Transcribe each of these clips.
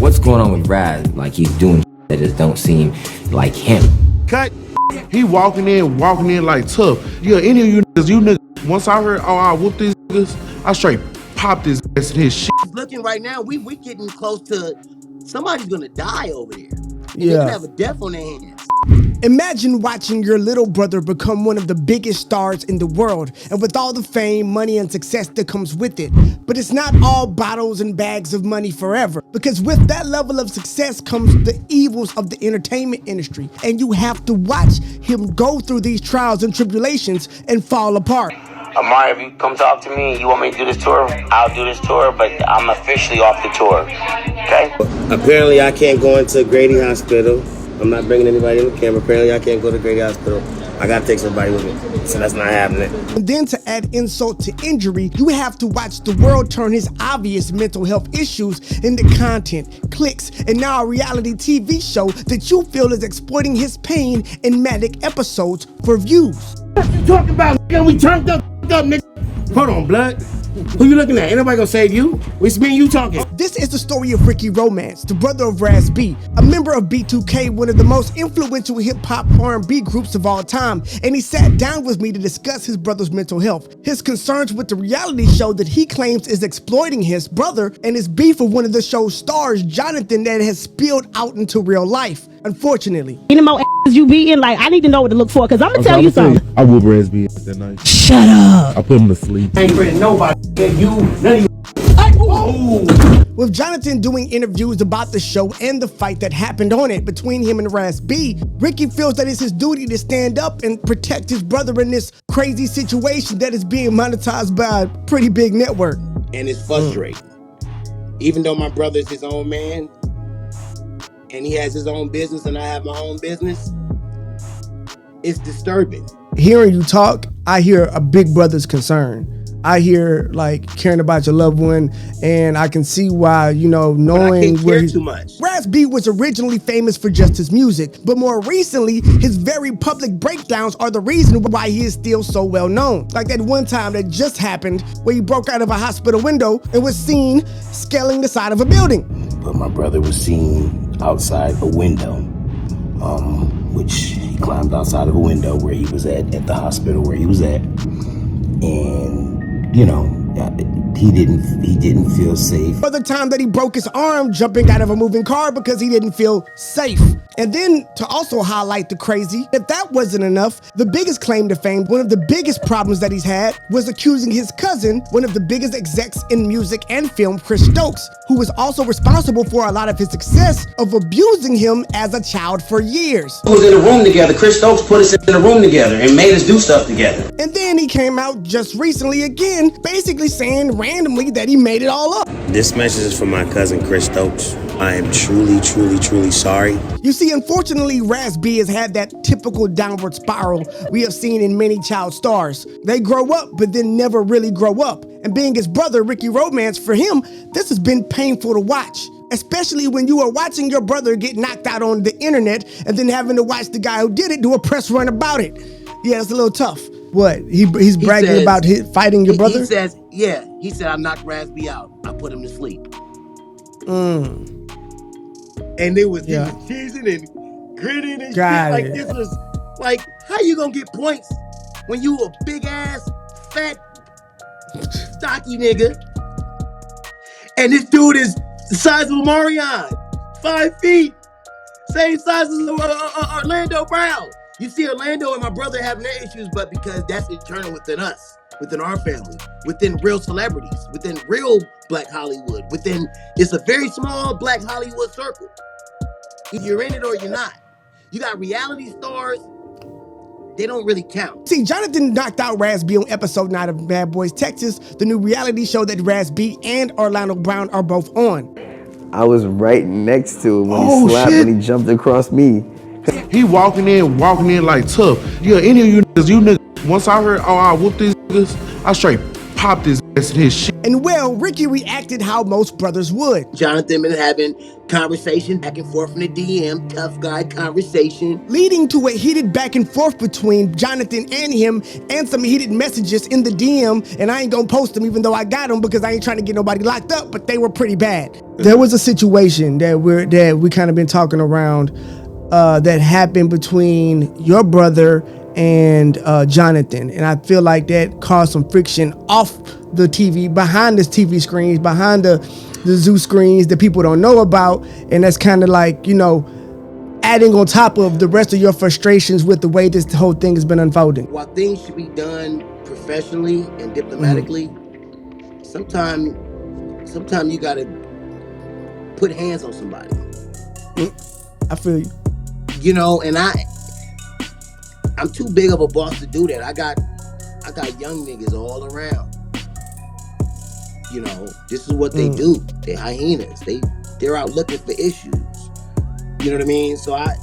What's going on with Raz? Like, he's doing that just don't seem like him. Cut. He walking in like tough. Yeah, any of you niggas, once I heard, oh, I whoop these niggas, I straight popped his ass in his shit. Looking right now, we getting close to somebody's gonna die over there. And Yeah. they could have a death on their hands. Imagine watching your little brother become one of the biggest stars in the world, and with all the fame, money, and success that comes with it. But it's not all bottles and bags of money forever, because with that level of success comes the evils of the entertainment industry, and you have to watch him go through these trials and tribulations and fall apart. Amari, if you come talk to me, you want me to do this tour, I'll do this tour, but I'm officially off the tour, okay? Apparently I can't go into Grady Hospital. I'm not bringing anybody in the camera. Apparently I can't go to Grady Hospital. I gotta take somebody with me, so that's not happening. And then to add insult to injury, you have to watch the world turn his obvious mental health issues into content, clicks, and now a reality TV show that you feel is exploiting his pain in manic episodes for views. What you talking about, nigga? We turned up, nigga. Hold on, blood. Who you looking at? Ain't nobody gonna save you. It's me and you talking. This is the story of Ricky Romance, the brother of Raz B, a member of B2K, one of the most influential hip-hop R&B groups of all time, and he sat down with me to discuss his brother's mental health, his concerns with the reality show that he claims is exploiting his brother, and his beef with one of the show's stars, Jonathan, that has spilled out into real life, unfortunately. Any more ass you be in, like, I need to know what to look for, because I'm going to tell you something. I whoop Raz B that night. Shut up. I put him to sleep. I ain't afraid of nobody. You, none of you. With Jonathan doing interviews about the show and the fight that happened on it between him and Raz B, Ricky feels that it's his duty to stand up and protect his brother in this crazy situation that is being monetized by a pretty big network. And it's frustrating. Even though my brother's his own man, and he has his own business and I have my own business, it's disturbing. Hearing you talk, I hear a big brother's concern. I hear like caring about your loved one, and I can see why, you know, knowing where he's too much. Raz B was originally famous for just his music, but more recently, his very public breakdowns are the reason why he is still so well known. Like that one time that just happened where he broke out of a hospital window and was seen scaling the side of a building. But my brother was seen outside a window, which he climbed outside of a window where he was at the hospital where he was at, and you know, he didn't feel safe. For the time that he broke his arm jumping out of a moving car because he didn't feel safe. And then to also highlight the crazy, if that wasn't enough, the biggest claim to fame, one of the biggest problems that he's had, was accusing his cousin, one of the biggest execs in music and film, Chris Stokes, who was also responsible for a lot of his success, of abusing him as a child for years. We was in a room together. Chris Stokes put us in a room together and made us do stuff together. And then he came out just recently again, basically saying randomly that he made it all up. This message is from my cousin Chris Stokes. I am truly, truly, truly sorry. You see, unfortunately, Raz B has had that typical downward spiral we have seen in many child stars. They grow up, but then never really grow up. And being his brother, Ricky Romance, for him, this has been painful to watch. Especially when you are watching your brother get knocked out on the internet and then having to watch the guy who did it do a press run about it. Yeah, it's a little tough. What, he's bragging about fighting your brother? He says, yeah, he said, I knocked Raz B out. I put him to sleep. And it was, he was cheesing and grinning and shit. Like, this was, like, how you gonna get points when you a big ass, fat, stocky nigga? And this dude is the size of Marion, 5 feet, same size as Orlando Brown. You see Orlando and my brother having their issues, but because that's internal within us, within our family, within real celebrities, within real Black Hollywood, it's a very small Black Hollywood circle. Either you're in it or you're not. You got reality stars, they don't really count. See, Jonathan knocked out Raz B on episode 9 of Bad Boys Texas, the new reality show that Raz B and Orlando Brown are both on. I was right next to him when he slapped and he jumped across me. He walking in like tough. Yeah, any of you niggas, once I heard, oh, I whoop these niggas, I straight popped his That's his shit. And well, Ricky reacted how most brothers would. Jonathan been having conversation back and forth in the DM, tough guy conversation. Leading to a heated back and forth between Jonathan and him, and some heated messages in the DM, and I ain't gonna post them even though I got them because I ain't trying to get nobody locked up, but they were pretty bad. There was a situation that we kind of been talking around that happened between your brother and Jonathan, and I feel like that caused some friction off the TV, behind the TV screens, behind the zoo screens that people don't know about, and that's kind of like, you know, adding on top of the rest of your frustrations with the way this whole thing has been unfolding. While things should be done professionally and diplomatically, sometimes you gotta put hands on somebody. I feel you. You know, and I'm too big of a boss to do that. I got young niggas all around. You know, this is what they do. They're hyenas. They're out looking for issues. You know what I mean? So I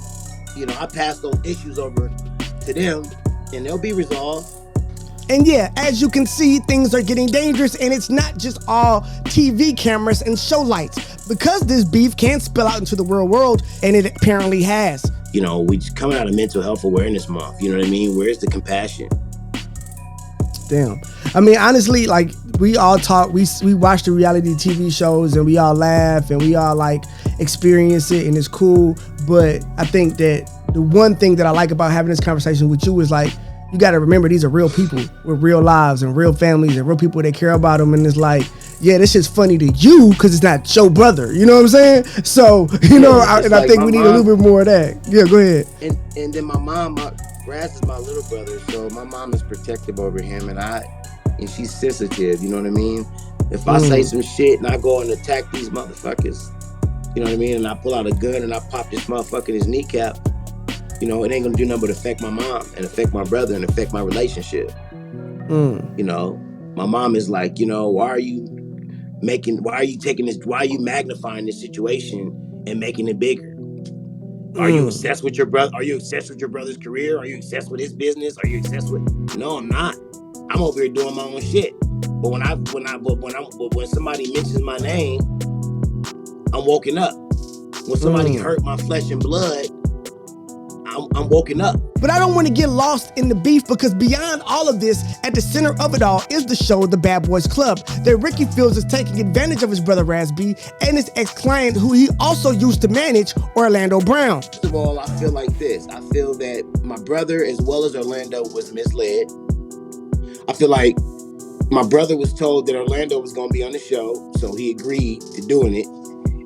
pass those issues over to them, and they'll be resolved. And yeah, as you can see, things are getting dangerous, and it's not just all TV cameras and show lights, because this beef can spill out into the real world, and it apparently has. You know, we just coming out of Mental Health Awareness Month. You know what I mean? Where's the compassion? Damn. I mean, honestly, like, we all talk, we watch the reality TV shows, and we all laugh, and we all, like, experience it, and it's cool. But I think that the one thing that I like about having this conversation with you is, like, you got to remember these are real people with real lives and real families and real people that care about them. And it's like, yeah, this shit's funny to you because it's not your brother. You know what I'm saying? So, you know, I think we need a little bit more of that. Yeah, go ahead. And then my mom, Raz is my little brother, so my mom is protective over him, and she's sensitive. You know what I mean? If I say some shit and I go and attack these motherfuckers, you know what I mean? And I pull out a gun and I pop this motherfucker in his kneecap. You know, it ain't gonna do nothing but affect my mom and affect my brother and affect my relationship. You know, my mom is like, you know, why are you magnifying this situation and making it bigger? Are you obsessed with your brother? Are you obsessed with your brother's career? Are you obsessed with his business? Are you obsessed with? No, I'm not. I'm over here doing my own shit. But when somebody mentions my name, I'm woken up. When somebody hurt my flesh and blood, I'm woken up. But I don't want to get lost in the beef, because beyond all of this, at the center of it all is the show The Bad Boys Club, that Ricky feels is taking advantage of his brother Raz B and his ex-client, who he also used to manage, Orlando Brown. First of all, I feel like this. I feel that my brother, as well as Orlando, was misled. I feel like my brother was told that Orlando was going to be on the show, so he agreed to doing it.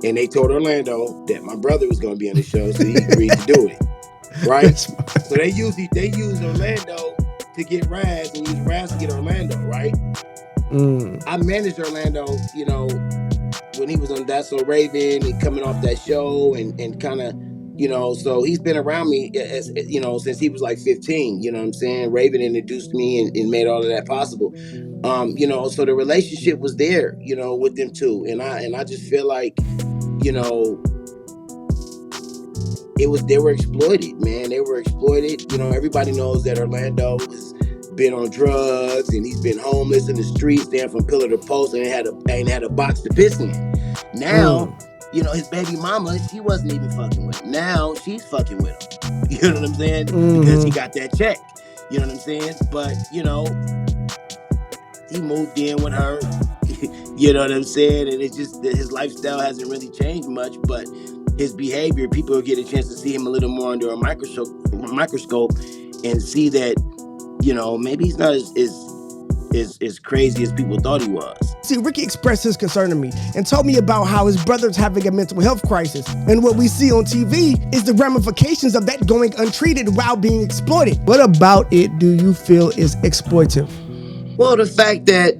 And they told Orlando that my brother was going to be on the show, so he agreed to do it. Right? So they use Orlando to get Raz, and use Raz to get Orlando, right? I managed Orlando, you know, when he was on That's So Raven and coming off that show, and kind of, you know, so he's been around me, as you know, since he was like 15. You know what I'm saying? Raven introduced me and made all of that possible. You know, so the relationship was there, you know, with them two, and I just feel like, you know, they were exploited, man. They were exploited. You know, everybody knows that Orlando has been on drugs, and he's been homeless in the streets, down from pillar to post, and ain't had a box to piss in. Now, you know, his baby mama, she wasn't even fucking with him. Now she's fucking with him. You know what I'm saying? Because he got that check. You know what I'm saying? But, you know, he moved in with her. You know what I'm saying? And it's just that his lifestyle hasn't really changed much, but his behavior, people will get a chance to see him a little more under a microscope and see that, you know, maybe he's not as crazy as people thought he was. See, Ricky expressed his concern to me and told me about how his brother's having a mental health crisis. And what we see on TV is the ramifications of that going untreated while being exploited. What about it do you feel is exploitive? Well, the fact that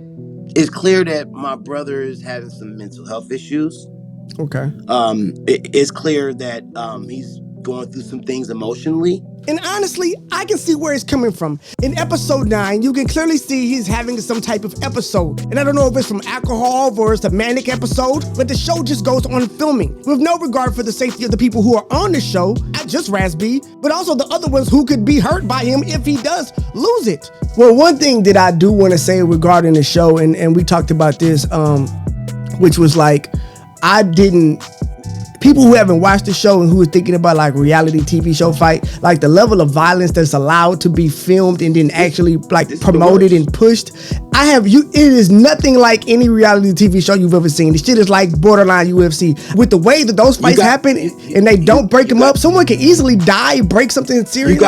it's clear that my brother is having some mental health issues. Okay. It's clear that going through some things emotionally. And honestly, I can see where he's coming from. In episode 9, you can clearly see he's having some type of episode. And I don't know if it's from alcohol or it's a manic episode, but the show just goes on filming with no regard for the safety of the people who are on the show, not just Raz B, but also the other ones who could be hurt by him if he does lose it. Well, one thing that I do want to say regarding the show, and we talked about this, which was like, people who haven't watched the show and who are thinking about like reality TV show fight, like the level of violence that's allowed to be filmed and then actually like promoted and pushed. It is nothing like any reality TV show you've ever seen. This shit is like borderline UFC. With the way that those fights happen and they don't break them up, someone can easily die, break something serious.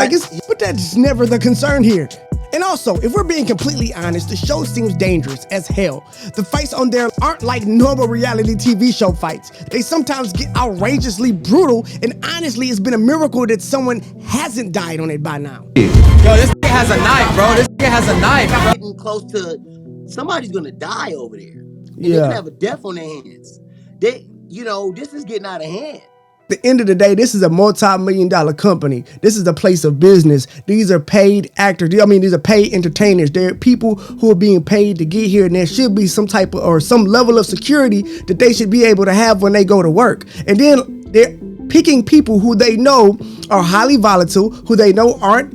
But that's never the concern here. And also, if we're being completely honest, the show seems dangerous as hell. The fights on there aren't like normal reality TV show fights. They sometimes get outrageously brutal, and honestly, it's been a miracle that someone hasn't died on it by now. Yo, this nigga has a knife, bro. This nigga has a knife, bro. Getting close to somebody's gonna die over there. And they can have a death on their hands. This is getting out of hand. At the end of the day, this is a multi-million-dollar company. This is a place of business. These are paid actors. These are paid entertainers. They're people who are being paid to get here, and there should be some type of or some level of security that they should be able to have when they go to work. And then they're picking people who they know are highly volatile, who they know aren't,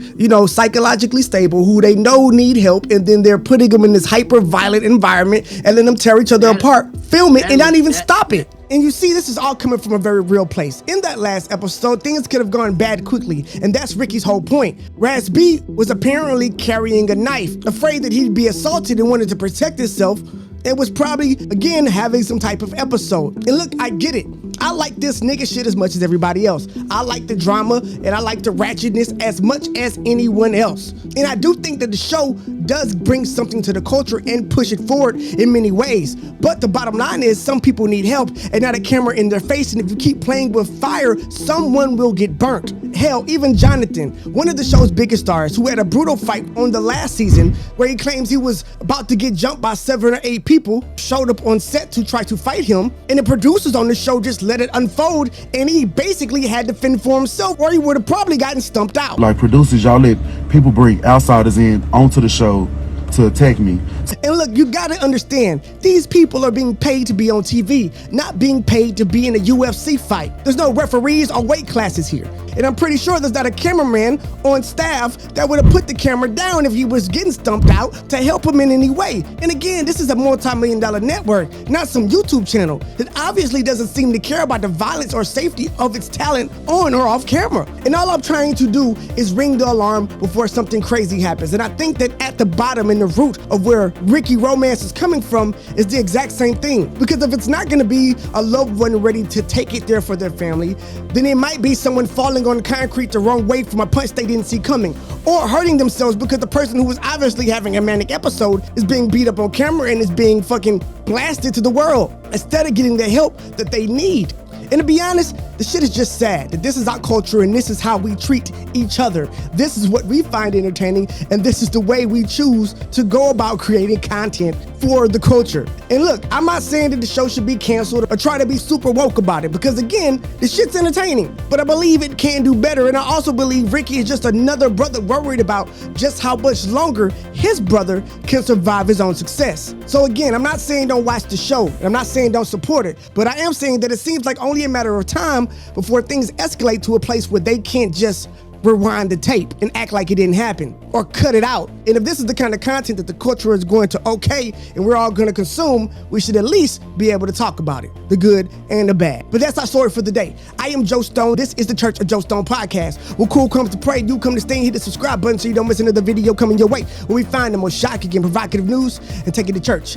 psychologically stable, who they know need help, and then they're putting them in this hyper-violent environment and letting them tear each other apart, film it, and not even stop it. And you see, this is all coming from a very real place. In that last episode, things could have gone bad quickly, and that's Ricky's whole point. Raz B was apparently carrying a knife, afraid that he'd be assaulted and wanted to protect himself, and was probably, again, having some type of episode. And look, I get it. I like this nigga shit as much as everybody else. I like the drama, and I like the ratchetness as much as anyone else. And I do think that the show does bring something to the culture and push it forward in many ways. But the bottom line is some people need help and not a camera in their face. And if you keep playing with fire, someone will get burnt. Hell, even Jonathan, one of the show's biggest stars, who had a brutal fight on the last season where he claims he was about to get jumped by 7 or 8 people, showed up on set to try to fight him. And the producers on the show just let it unfold, and he basically had to fend for himself, or he would have probably gotten stumped out. Like producers, y'all let people bring outsiders in onto the show to attack me. And look, you gotta understand, these people are being paid to be on TV, not being paid to be in a UFC fight. There's no referees or weight classes here. And I'm pretty sure there's not a cameraman on staff that would have put the camera down if he was getting stumped out to help him in any way. And again, this is a multi-million-dollar network, not some YouTube channel that obviously doesn't seem to care about the violence or safety of its talent on or off camera. And all I'm trying to do is ring the alarm before something crazy happens. And I think that at the bottom and the root of where Ricky romance is coming from is the exact same thing. Because if it's not gonna be a loved one ready to take it there for their family, then it might be someone falling on concrete the wrong way from a punch they didn't see coming, or hurting themselves because the person who was obviously having a manic episode is being beat up on camera and is being fucking blasted to the world instead of getting the help that they need. And to be honest, the shit is just sad that this is our culture and this is how we treat each other. This is what we find entertaining, and this is the way we choose to go about creating content for the culture. And look, I'm not saying that the show should be canceled or try to be super woke about it, because again, the shit's entertaining, but I believe it can do better. And I also believe Ricky is just another brother worried about just how much longer his brother can survive his own success. So again, I'm not saying don't watch the show, and I'm not saying don't support it, but I am saying that it seems like only a matter of time before things escalate to a place where they can't just rewind the tape and act like it didn't happen or cut it out. And if this is the kind of content that the culture is going to okay and we're all going to consume, we should at least be able to talk about it, the good and the bad. But that's our story for the day. I am Joe Stone. This is the Church of Joe Stone podcast. When cool comes to pray, you come to stay and hit the subscribe button so you don't miss another video coming your way, where we find the most shocking and provocative news and take it to church.